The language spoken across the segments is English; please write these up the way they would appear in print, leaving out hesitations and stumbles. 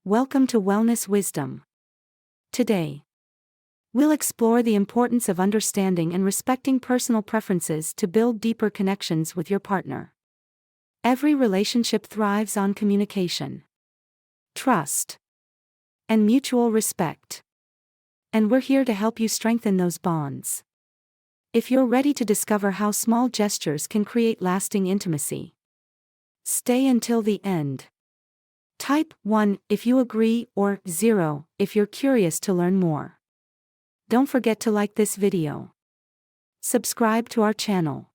Welcome to Wellness Wisdom. Today, we'll explore the importance of understanding and respecting personal preferences to build deeper connections with your partner. Every relationship thrives on communication, trust, and mutual respect. And we're here to help you strengthen those bonds. If you're ready to discover how small gestures can create lasting intimacy, stay until the end. Type 1 if you agree or 0 if you're curious to learn more. Don't forget to like this video, subscribe to our channel,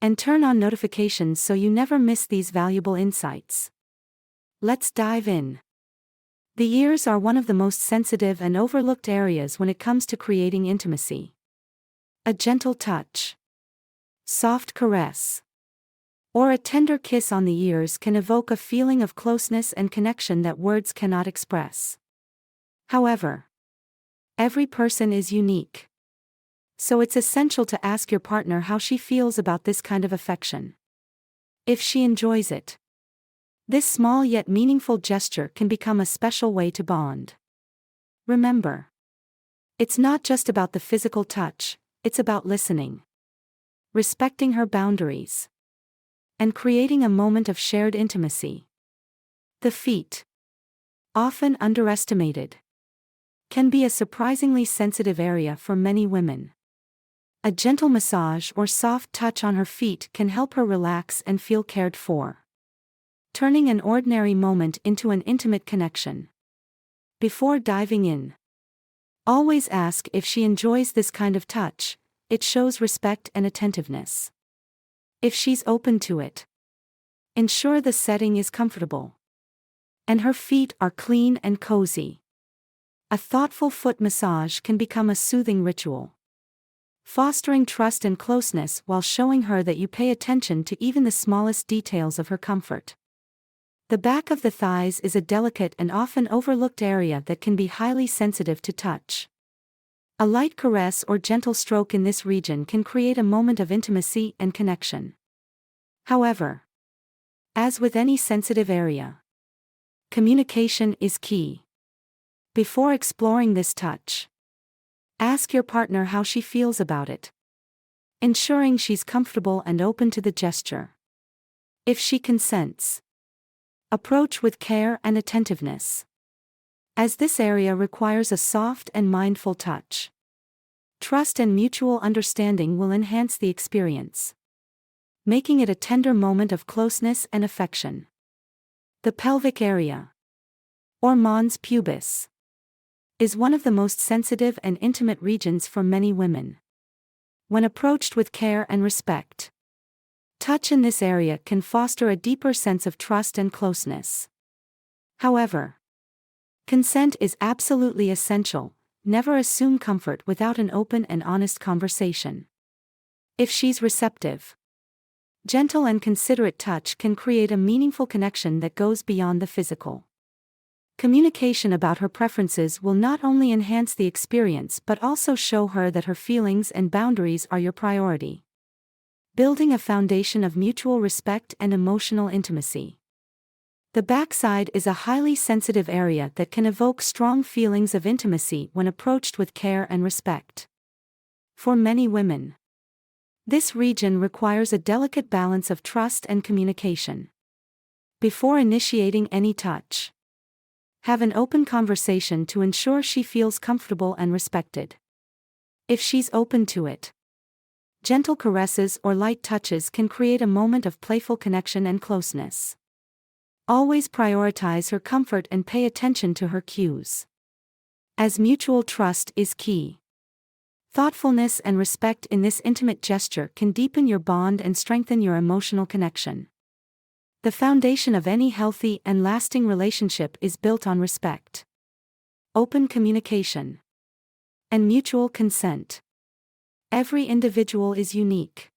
and turn on notifications so you never miss these valuable insights. Let's dive in. The ears are one of the most sensitive and overlooked areas when it comes to creating intimacy. A gentle touch, soft caress, or a tender kiss on the ears can evoke a feeling of closeness and connection that words cannot express. However, every person is unique. So it's essential to ask your partner how she feels about this kind of affection. If she enjoys it, this small yet meaningful gesture can become a special way to bond. Remember, it's not just about the physical touch, it's about listening, respecting her boundaries, and creating a moment of shared intimacy. The feet, often underestimated, can be a surprisingly sensitive area for many women. A gentle massage or soft touch on her feet can help her relax and feel cared for, turning an ordinary moment into an intimate connection. Before diving in, always ask if she enjoys this kind of touch. It shows respect and attentiveness. If she's open to it, ensure the setting is comfortable and her feet are clean and cozy. A thoughtful foot massage can become a soothing ritual, fostering trust and closeness while showing her that you pay attention to even the smallest details of her comfort. The back of the thighs is a delicate and often overlooked area that can be highly sensitive to touch. A light caress or gentle stroke in this region can create a moment of intimacy and connection. However, as with any sensitive area, communication is key. Before exploring this touch, ask your partner how she feels about it, ensuring she's comfortable and open to the gesture. If she consents, approach with care and attentiveness, as this area requires a soft and mindful touch. Trust and mutual understanding will enhance the experience, making it a tender moment of closeness and affection. The pelvic area, or mons pubis, is one of the most sensitive and intimate regions for many women. When approached with care and respect, touch in this area can foster a deeper sense of trust and closeness. However, consent is absolutely essential. Never assume comfort without an open and honest conversation. If she's receptive, gentle and considerate touch can create a meaningful connection that goes beyond the physical. Communication about her preferences will not only enhance the experience but also show her that her feelings and boundaries are your priority, building a foundation of mutual respect and emotional intimacy. The backside is a highly sensitive area that can evoke strong feelings of intimacy when approached with care and respect. For many women, this region requires a delicate balance of trust and communication. Before initiating any touch, have an open conversation to ensure she feels comfortable and respected. If she's open to it, gentle caresses or light touches can create a moment of playful connection and closeness. Always prioritize her comfort and pay attention to her cues, as mutual trust is key. Thoughtfulness and respect in this intimate gesture can deepen your bond and strengthen your emotional connection. The foundation of any healthy and lasting relationship is built on respect, open communication, and mutual consent. Every individual is unique,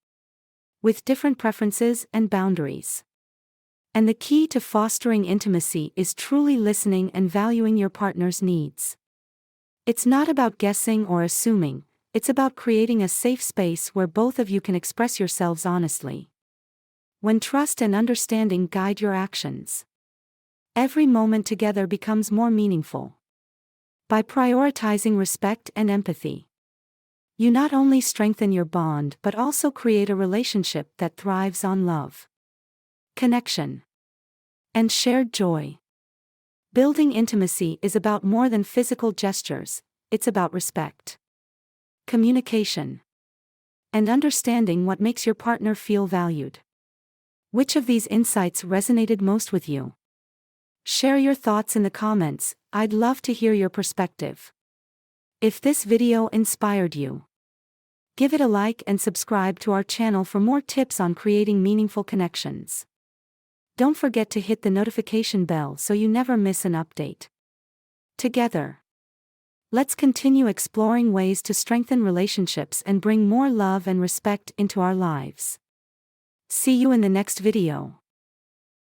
with different preferences and boundaries. And the key to fostering intimacy is truly listening and valuing your partner's needs. It's not about guessing or assuming, it's about creating a safe space where both of you can express yourselves honestly. When trust and understanding guide your actions, Every moment together becomes more meaningful. By prioritizing respect and empathy, you not only strengthen your bond but also create a relationship that thrives on love, connection, and shared joy. Building intimacy is about more than physical gestures, it's about respect, communication, and understanding what makes your partner feel valued. Which of these insights resonated most with you? Share your thoughts in the comments, I'd love to hear your perspective. If this video inspired you, give it a like and subscribe to our channel for more tips on creating meaningful connections. Don't forget to hit the notification bell so you never miss an update. Together, let's continue exploring ways to strengthen relationships and bring more love and respect into our lives. See you in the next video.